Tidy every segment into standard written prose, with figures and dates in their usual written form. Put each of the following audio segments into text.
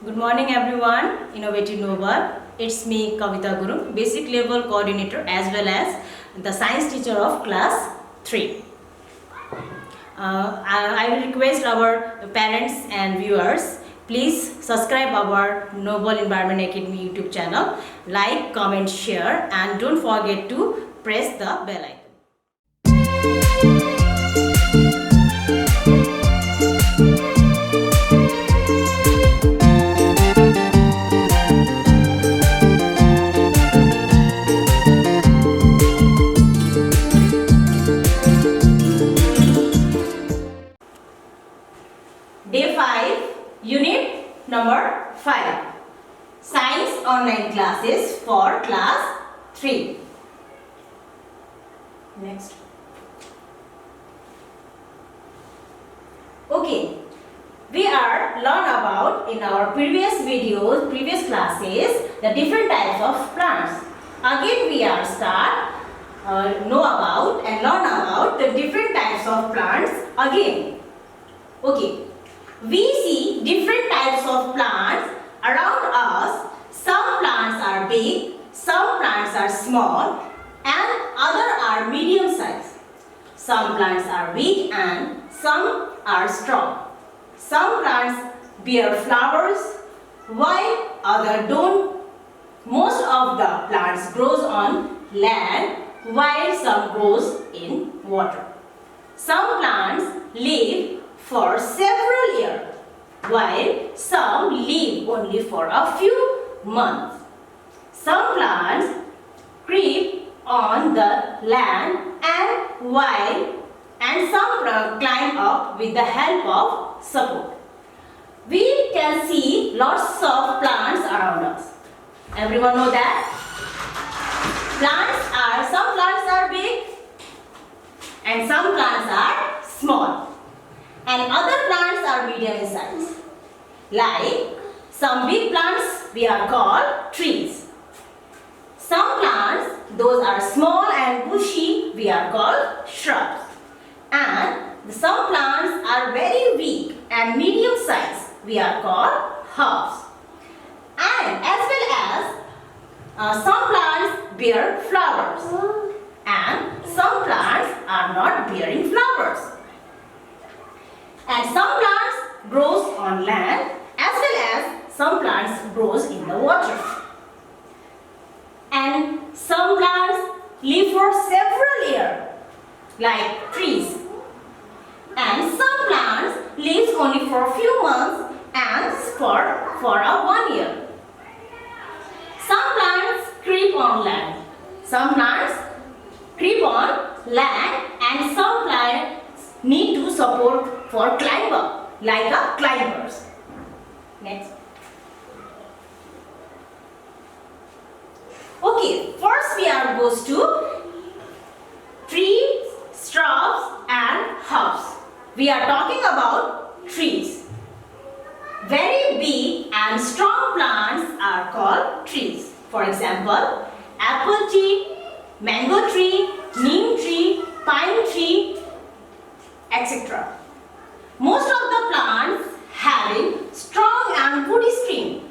Good morning everyone, Innovative Nova. It's me Kavita Guru, basic level coordinator as well as the science teacher of class 3. I will request our parents and viewers, please subscribe our Noble Environment Academy YouTube channel, like, comment, share and don't forget to press the bell icon. Day 5, Unit number 5, Science Online Classes for Class 3. Next. Okay, we are learn about in our previous videos, previous classes, the different types of plants. Again we are know about and learn about the different types of plants again. Okay. We see different types of plants around us. Some plants are big, some plants are small and other are medium size. Some plants are weak and some are strong. Some plants bear flowers while other don't. Most of the plants grows on land while some grows in water. Some plants live for several years, while some live only for a few months. Some plants creep on the land and some climb up with the help of support. We can see lots of plants around us. Everyone know that? Some plants are big and some plants are small. And other plants are medium in size. Like some big plants we are called trees. Some plants, those are small and bushy, we are called shrubs. And some plants are very weak and medium size, we are called herbs. And as well as some plants bear flowers and some plants are not bearing flowers. And some plants grows on land as well as some plants grows in the water. And some plants live for several years like trees. And some plants live only for a few months and for a 1 year. Some plants creep on land. Some plants creep on land and some plants need to support for climber, like a climbers. Next. Okay, first we are goes to trees, shrubs and herbs. We are talking about trees. Very big and strong plants are called trees. For example, apple tree, mango tree, neem tree, pine tree, etc. Most of the plants having strong and woody stem.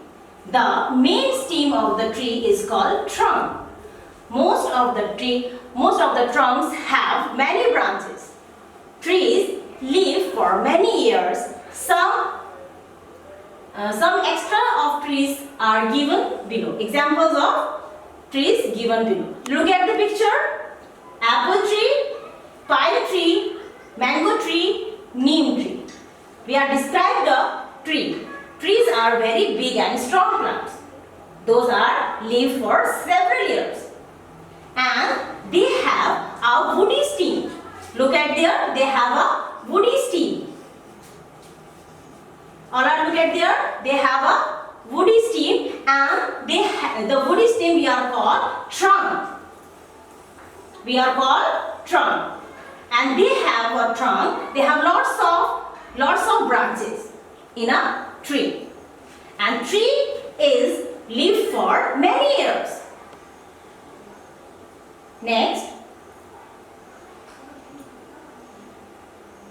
The main stem of the tree is called trunk. Most of the trunks have many branches. Trees live for many years. Some extra of trees are given below. Examples of trees given below. Look at the picture. Apple tree, pine tree, mango tree, neem tree. We are described the tree. Trees are very big and strong plants. Those are live for several years. And they have a woody stem. Look at there, they have a woody stem. Alright, look at there, they have a woody stem and the woody stem we are called trunk. We are called trunk. And they have a trunk, they have lots of branches in a tree. And tree is live for many years. Next.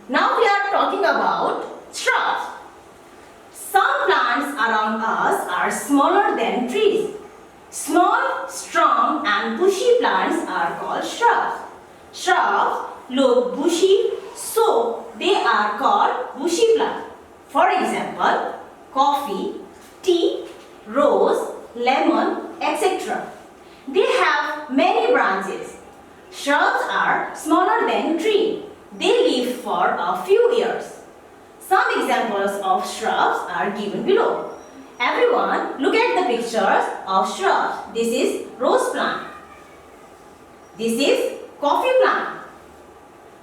Now we are talking about shrubs. Some plants are around us are smaller than trees. Small, strong and bushy plants are called shrubs. Shrubs look bushy, so they are called bushy plants. For example, coffee, tea, rose, lemon, etc. They have many branches. Shrubs are smaller than tree. They live for a few years. Some examples of shrubs are given below. Everyone, look at the pictures of shrubs. This is rose plant. This is coffee plant.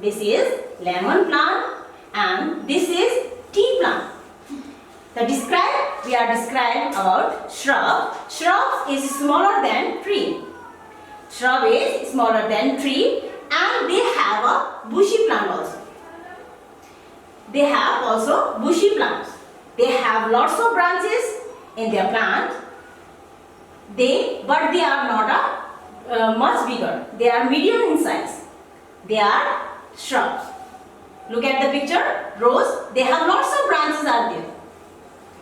This is lemon plant and this is tea plant. We are describing about shrub. Shrub is smaller than tree. Shrub is smaller than tree and they have a bushy plant also. They have also bushy plants. They have lots of branches in their plant. But they are not much bigger. They are medium in size. They are shrubs. Look at the picture. Rose. They have lots of branches are there.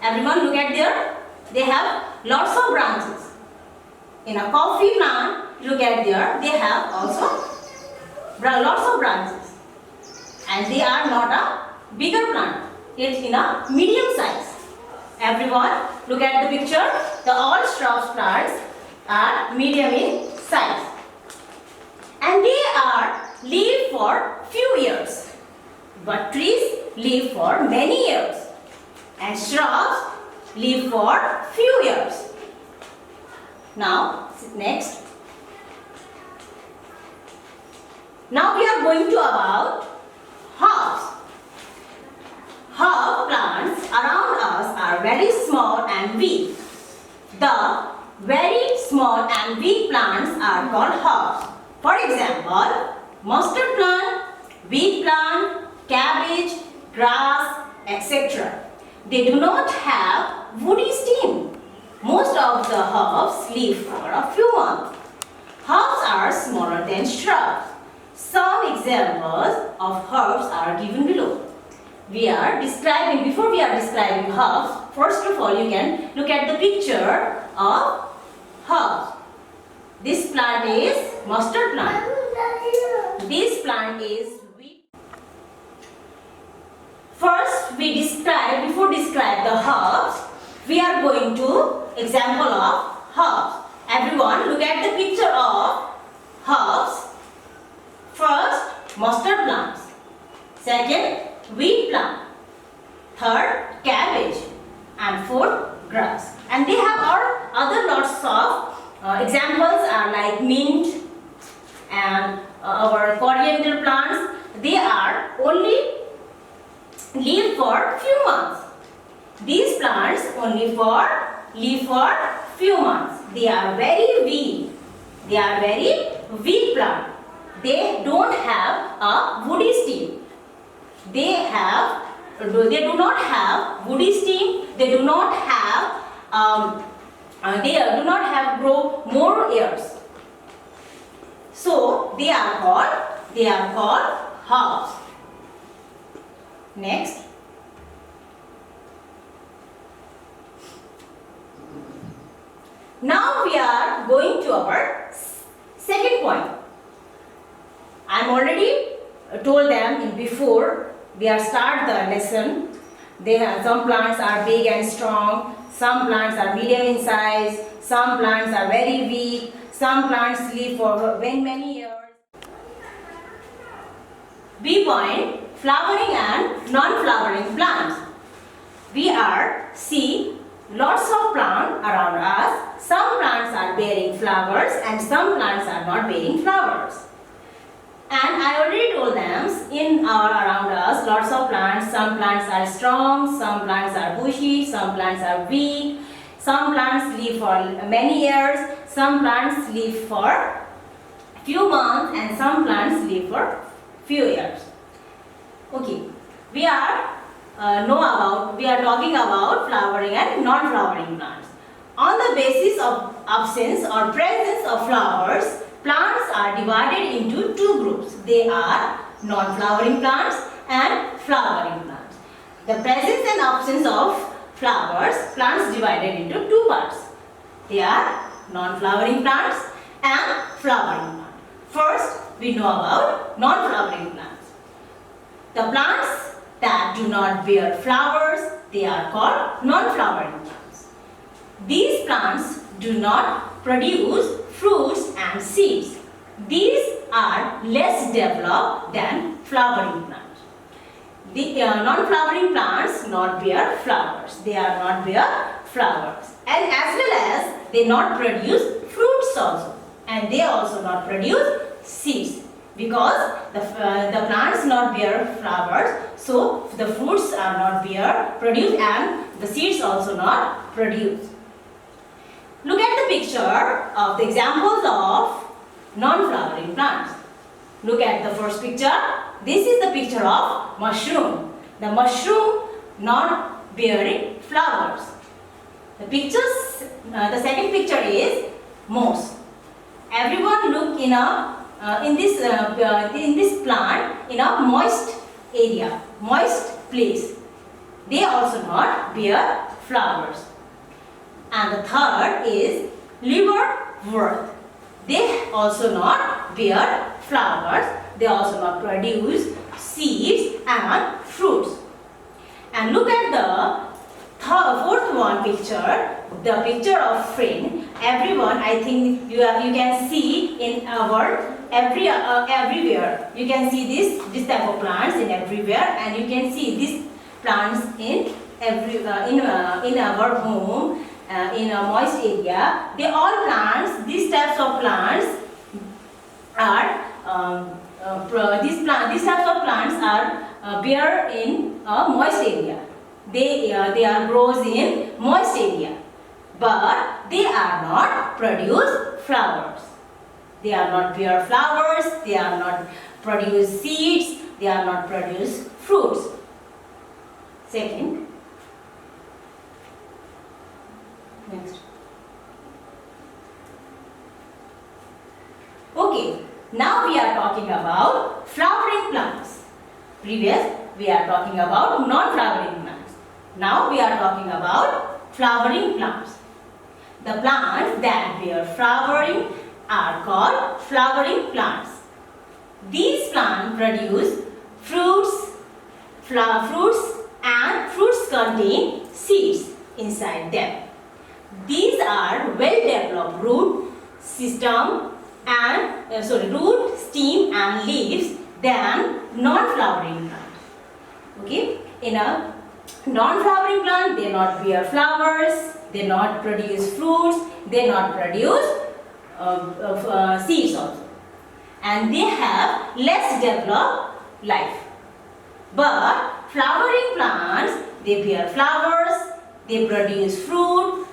Everyone look at there. They have lots of branches. In a coffee plant, look at there. They have also lots of branches. And they are not a bigger plant. It's in a medium size. Everyone look at the picture. The all shrubs plants are medium in size. And they are live for few years. But trees live for many years. And shrubs live for few years. Now, next. Now we are going to about herbs. Herb plants around us are very small and weak. The very small and weak plants are called herbs. For example, mustard plant, wheat plant, cabbage, grass, etc. They do not have woody stem. Most of the herbs live for a few months. Herbs are smaller than shrubs. Some examples of herbs are given below. Before we are describing herbs, first of all you can look at the picture of herbs. This plant is mustard plant. This plant is wheat. First before describe the herbs, we are going to example of herbs. Everyone look at the picture of herbs. First, mustard plants. Second, wheat plant. Third, cabbage. And fourth, grass. And they have other lots of examples are like mint and our coriander plants. They are only live for few months. These plants only live for few months. They are very weak. They are very weak plant. They don't have a woody stem. They do not have woody stem. They do not have grow more ears. So they are called herbs. Next. Now we are going to our second point. I am already told them before we are start the lesson. Some plants are big and strong. Some plants are medium in size. Some plants are very weak. Some plants live for many years. B point, flowering and non-flowering plants. We see lots of plants around us. Some plants are bearing flowers and some plants are not bearing flowers. And I already told them around us lots of plants. Some plants are strong, some plants are bushy, some plants are weak. Some plants live for many years, some plants live for few months and some plants live for few years. Okay, we are talking about flowering and non-flowering plants. On the basis of absence or presence of flowers, plants are divided into two groups. They are non-flowering plants and flowering plants. The presence and absence of flowers, plants divided into two parts. They are non-flowering plants and flowering plants. First, we know about non-flowering plants. The plants that do not bear flowers, they are called non-flowering plants. These plants do not produce fruits and seeds. These are less developed than flowering plants. The non-flowering plants not bear flowers. They are not bear flowers, and as well as they not produce fruits also, and they also not produce seeds, because the plants not bear flowers, so the fruits are not bear produced and the seeds also not produced. Look at the picture of the examples of non-flowering plants. Look at the first picture. This is the picture of mushroom. The mushroom not bearing flowers. The second picture is moss. Everyone look in this plant in a moist area, moist place. They also not bear flowers. And the third is liverwort. They also not bear flowers. They also not produce seeds and fruits. And look at the fourth one picture, the picture of friend. Everyone, I think you can see in our everywhere. You can see this type of plants in everywhere, and you can see these plants in our home. In a moist area, they all plants. These types of plants are these types of plants are bear in a moist area. They are grows in moist area, but they are not produce flowers. They are not bear flowers. They are not produce seeds. They are not produce fruits. Second. Next. Okay, now we are talking about flowering plants. Previous, we are talking about non-flowering plants. Now we are talking about flowering plants. The plants that bear flowering are called flowering plants. These plants produce fruits, and fruits contain seeds inside them. These are well-developed root system and root, stem and leaves than non-flowering plant. Okay, in a non-flowering plant, they not bear flowers, they not produce fruits, they not produce seeds also, and they have less developed life. But flowering plants, they bear flowers, they produce fruit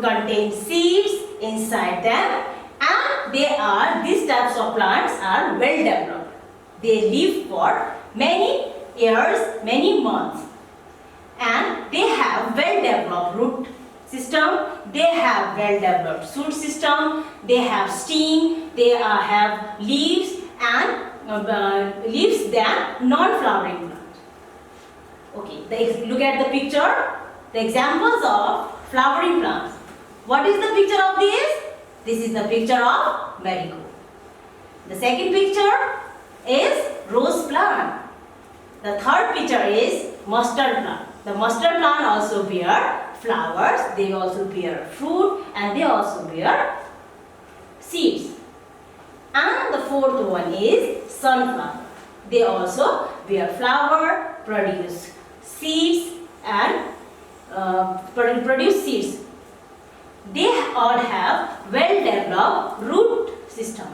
contains seeds inside them, and these types of plants are well developed. They live for many years, many months, and they have well developed root system, they have well developed shoot system, they have stem, they have leaves and leaves than non-flowering plant. Okay, look at the picture, the examples of flowering plants. What is the picture of this? This is the picture of marigold. The second picture is rose plant. The third picture is mustard plant. The mustard plant also bear flowers, they also bear fruit, and they also bear seeds. And the fourth one is sunflower. They also bear flower, produce seeds and produce seeds. They all have well-developed root system.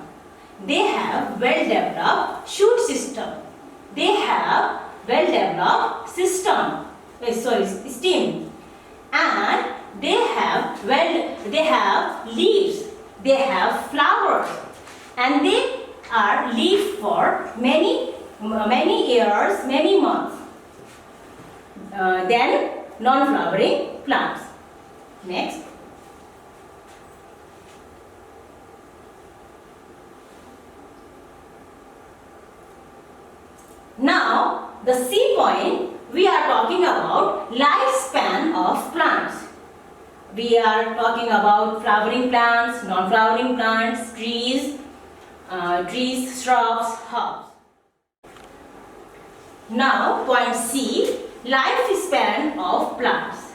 They have well-developed shoot system. They have well-developed stem. And they have leaves. They have flowers, and they are live for many years, many months. Then non-flowering plants. Next. Now the C point we are talking about lifespan of plants. We are talking about flowering plants, non-flowering plants, trees, shrubs, herbs. Now point C, lifespan of plants.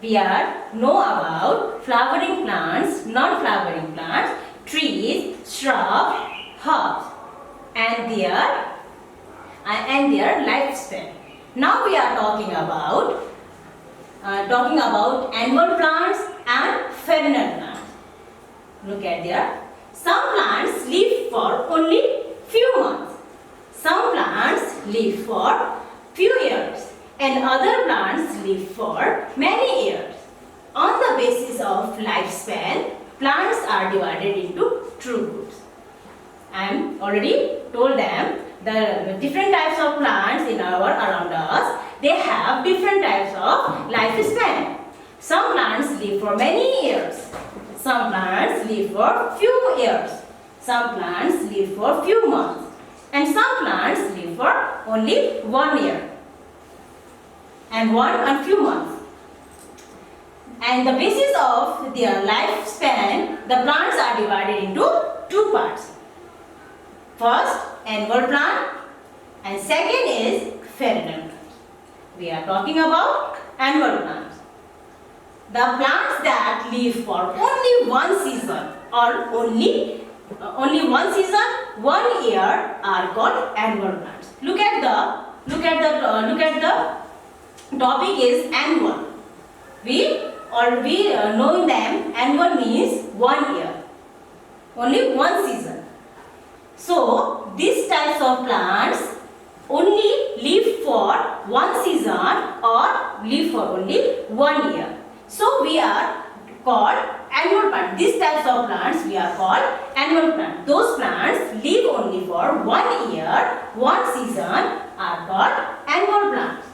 We are know about flowering plants, non-flowering plants, trees, shrubs, herbs, and their lifespan. Now we are talking about annual plants and perennial plants. Look at there. Some plants live for only few months. Some plants live for few years, and other plants live for many years. On the basis of lifespan, plants are divided into two groups. I am already told them the different types of plants in our around us. They have different types of lifespan. Some plants live for many years. Some plants live for few years. Some plants live for few months. And some plants live for only 1 year and few months. And the basis of their lifespan, the plants are divided into two parts. First, annual plant, and second is perennial plant. We are talking about annual plants. The plants that live for only one season or only 1 season, 1 year are called annual plants. Look at the topic is annual. We know them. Annual means 1 year, only 1 season. So these types of plants only live for 1 season or live for only 1 year. So we are called annual plant. These types of plants we are called annual plant. Those plants live only for 1 year, 1 season are called annual plants.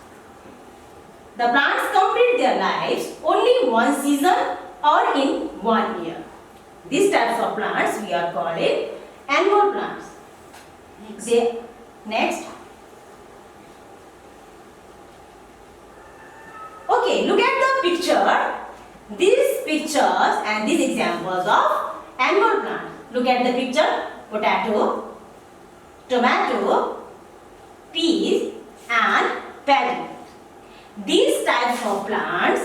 The plants complete their lives only 1 season or in 1 year. These types of plants we are calling annual plants. Next. Okay, look at the picture. These pictures and these examples of annual plants. Look at the picture: potato, tomato, peas, and paddy. These types of plants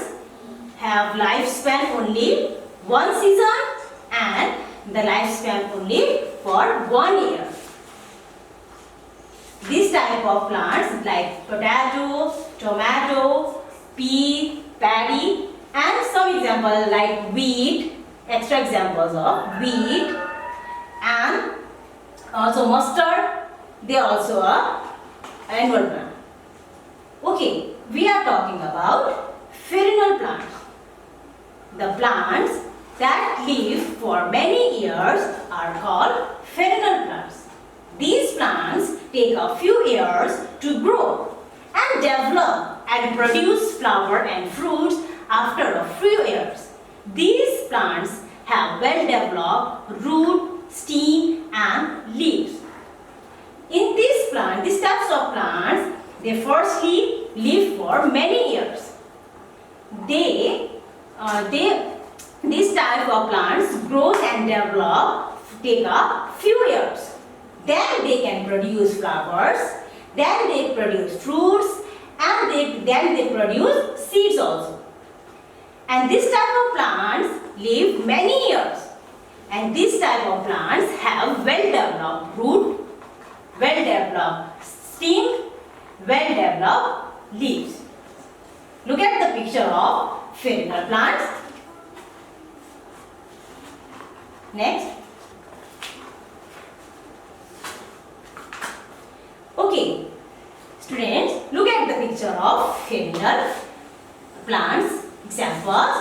have lifespan only 1 season and the lifespan only for 1 year. These type of plants like potato, tomato, pea, paddy, and some examples like wheat, extra examples of wheat, and also mustard, they also are annual plant. Okay, we are talking about perennial plants. The plants that live for many years are called perennial plants. These plants take a few years to grow and develop and produce flower and fruits after a few years. These plants have well-developed root, stem, and leaves. In these types of plants, they firstly live for many years. These type of plants grows and develop, take a few years. Then they can produce flowers, then they produce fruits, and then they produce seeds also. And this type of plants live many years. And this type of plants have well-developed root, well-developed stem, well-developed leaves. Look at the picture of perennial plants. Next. Okay, students, look at the picture of perennial plants. Examples.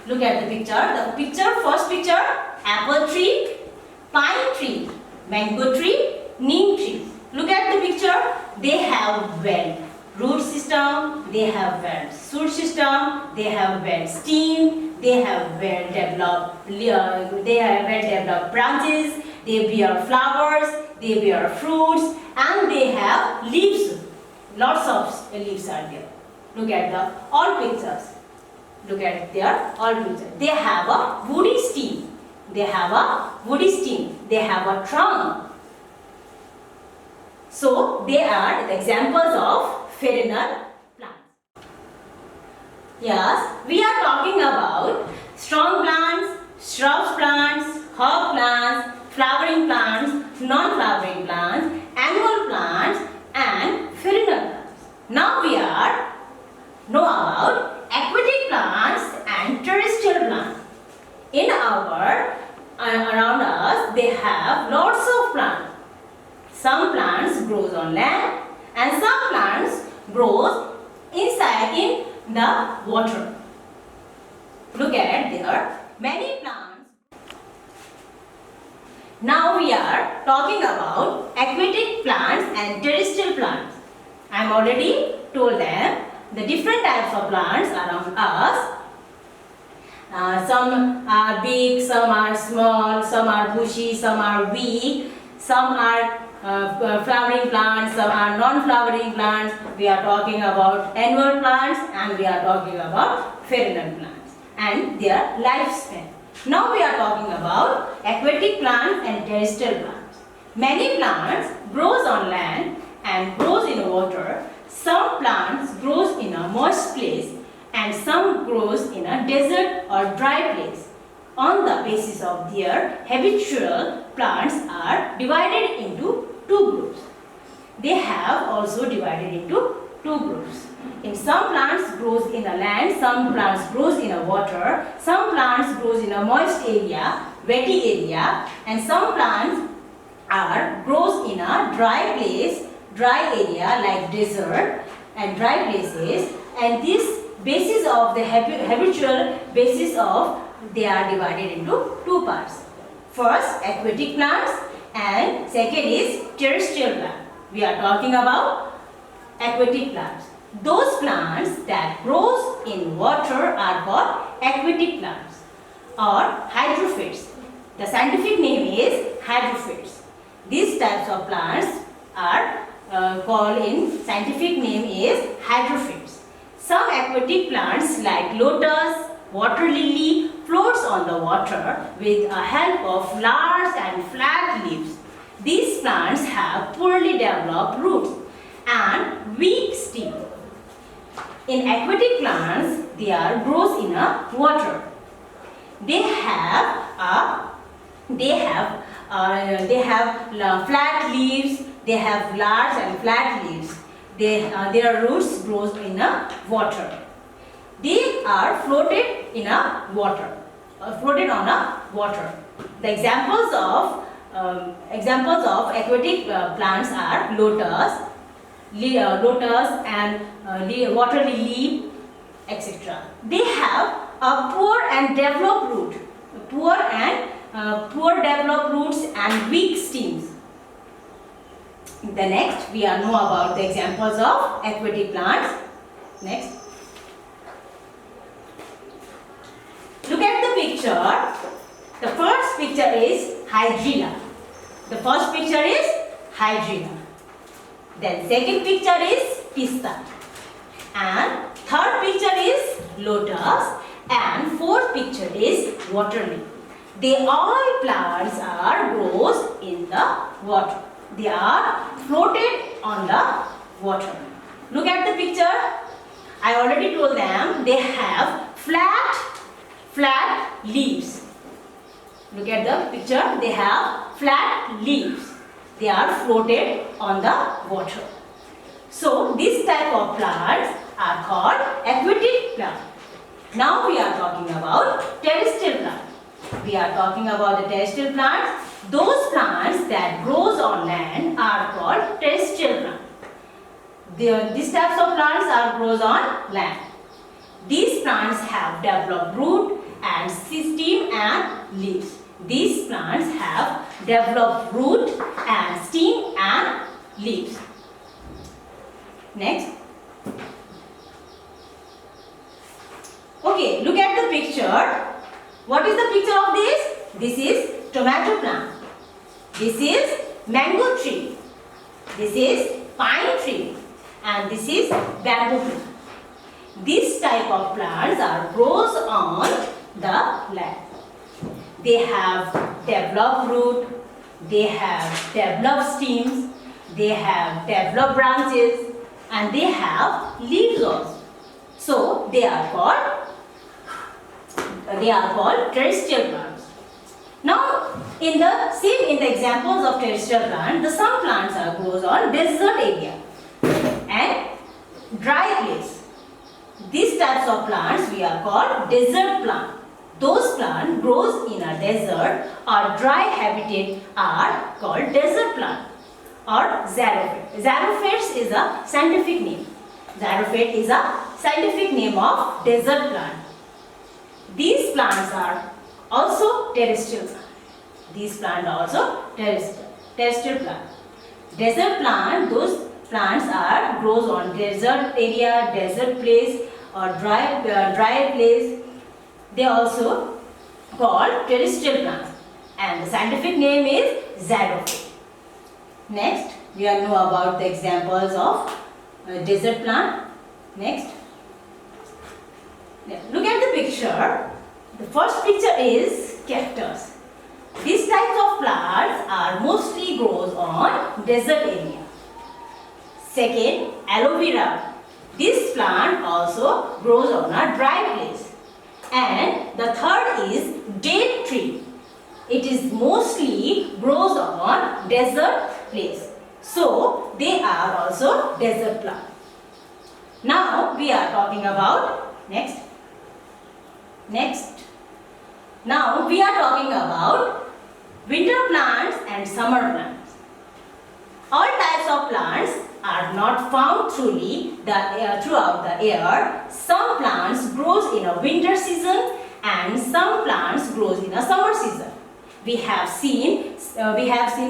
Look at the picture. First picture: apple tree, pine tree, mango tree, neem tree. Look at the picture. They have well root system. They have well shoot system. They have well stem. They have well developed branches. They bear flowers. They bear fruits, and they have leaves. lots of leaves are there. Look at the all pictures. Look at their all pictures. They have a woody stem. They have a woody stem. They have a trunk. So they are the examples of perennial plants. Yes, we are talking about strong plants, shrub plants, herb plants, flowering plants, non-flowering plants, annual plants and perennial plants. Now we are know about aquatic plants and terrestrial plants. In our around us, they have lots of plants. Some plants grows on land and some plants grows inside in the water. Look at there many plants. Now we are talking about aquatic plants and terrestrial plants. I am already told them the different types of plants around us. Some are big, some are small, some are bushy, some are weak, some are flowering plants, some are non-flowering plants. We are talking about annual plants and we are talking about perennial plants and their lifespan. Now we are talking about aquatic plants and terrestrial plants. Many plants grows on land and grows in water. Some plants grows in a moist place and some grows in a desert or dry place. On the basis of their habitual, plants are divided into two groups. They have also divided into two groups. In some plants grows in a land, some plants grows in a water, some plants grows in a moist area, wetty area, and some plants are grows in a dry place, dry area like desert and dry places, and this basis of the habitual basis of they are divided into two parts. First aquatic plants and second is terrestrial plant. We are talking about aquatic plants. Those plants that grows in water are called aquatic plants or hydrophytes. The scientific name is hydrophytes. These types of plants are called in scientific name is hydrophytes. Some aquatic plants like lotus, water lily floats on the water with the help of large and flat leaves. These plants have poorly developed roots and weak stem. In aquatic plants, they are grows in a water. They have flat leaves. They have large and flat leaves. Their roots grows in a water. They are floated in a water, floated on a water. The examples of aquatic plants are lotus and water lily, etc. They have a poor and developed root, poor developed roots and weak stems. The next we are know about the examples of aquatic plants. Next. Look at the picture. The first picture is hydrilla. The first picture is hydrilla. Then second picture is pista. And third picture is lotus. And fourth picture is water lily. They all plants are grows in the water. They are floated on the water. Look at the picture. I already told them they have flat leaves. Look at the picture. They have flat leaves. They are floated on the water. So this type of plants are called aquatic plants. Now we are talking about terrestrial plants. We are talking about the terrestrial plants. Those plants that grows on land are called terrestrial plants. These types of plants are grows on land. These plants have developed root and stem and leaves. These plants have developed root and stem and leaves. Next. Okay, look at the picture. What is the picture of this? This is tomato plant. This is mango tree. This is pine tree. and this is bamboo plant. These type of plants are grows on the land. They have developed root, they have developed stems, they have developed branches, and they have leaves also. So they are called terrestrial plants. Now in the examples of terrestrial plants, the some plants are grows on desert area and dry place. These types of plants we are called desert plant. Those plants grows in a desert or dry habitat are called desert plant or xerophyte. Xerophytes is a scientific name. Xerophyte is a scientific name of desert plant. These plants are also terrestrial plant. These plants are also terrestrial plant. Desert plant, those plants are grows on desert area, desert place or dry place. They also called terrestrial plants and the scientific name is xerophyte. Next, we are know about the examples of desert plant. Next, look at the picture. The first picture is cactus. These types of plants are mostly grows on desert area. Second, aloe vera. This plant also grows on a dry place. And the third is date tree. It is mostly grows on desert place. So they are also desert plant. Now we are talking about next. Now we are talking about winter plants and summer plants. All types of plants are not found throughout the year. Some plants grows in a winter season and some plants grows in a summer season. We have seen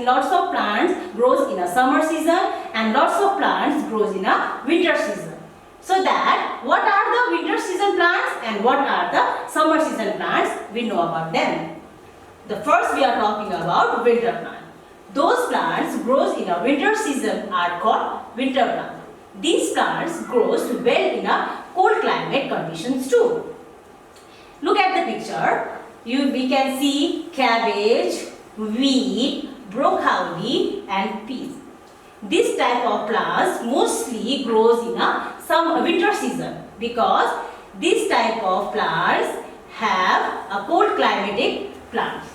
lots of plants grows in a summer season and lots of plants grows in a winter season. So that what are the winter season plants and what are the summer season plants, we know about them. The first we are talking about winter plant. Those plants grows in a winter season are called winter plant. These plants grows well in a cold climate conditions too. Look at the picture. We can see cabbage, wheat, broccoli and peas. This type of plants mostly grows in a winter season because this type of plants have a cold climatic plants.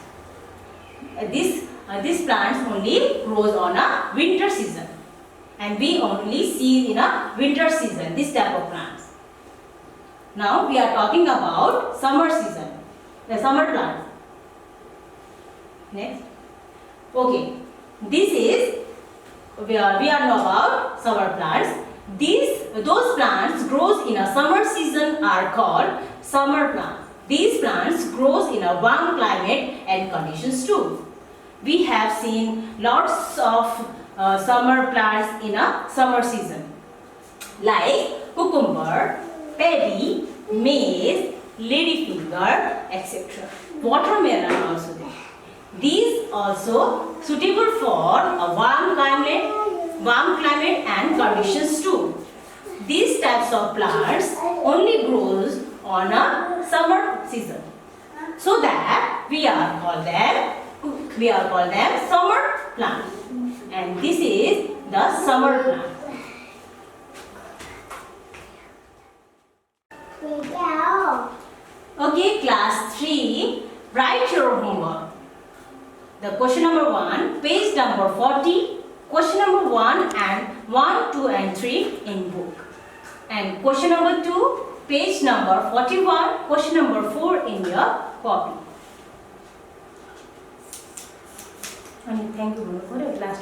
These plants only grows on a winter season and we only see in a winter season this type of plants. Now we are talking about summer season, the summer plants. Next. Okay, this is we are know about summer plants. Those plants grows in a summer season are called summer plants. These plants grows in a warm climate and conditions too. We have seen lots of summer plants in a summer season like cucumber, paddy, maize, ladyfinger, etc. Watermelon also there. These also suitable for a warm climate and conditions too. These types of plants only grows on a summer season. So that we are called them summer plants. And this is the summer plant. Okay, class 3, write your homework. The question number 1, page number 40, question number 1 and 1, 2 and 3 in book. And question number 2, page number 41, question number 4 in your copy. Thank you for your class.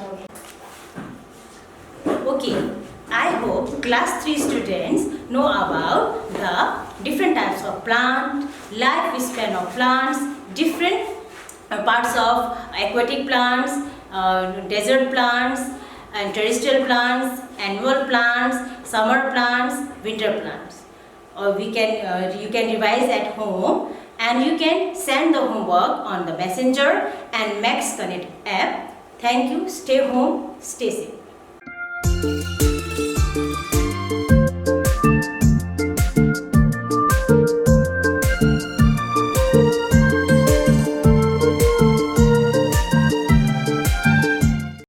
Okay, I hope class 3 students know about the different types of plant, lifespan of plants, different parts of aquatic plants, desert plants and terrestrial plants, annual plants, summer plants, winter plants. You can revise at home and you can send the homework on the Messenger and Max Connect app. Thank you. Stay home. Stay safe.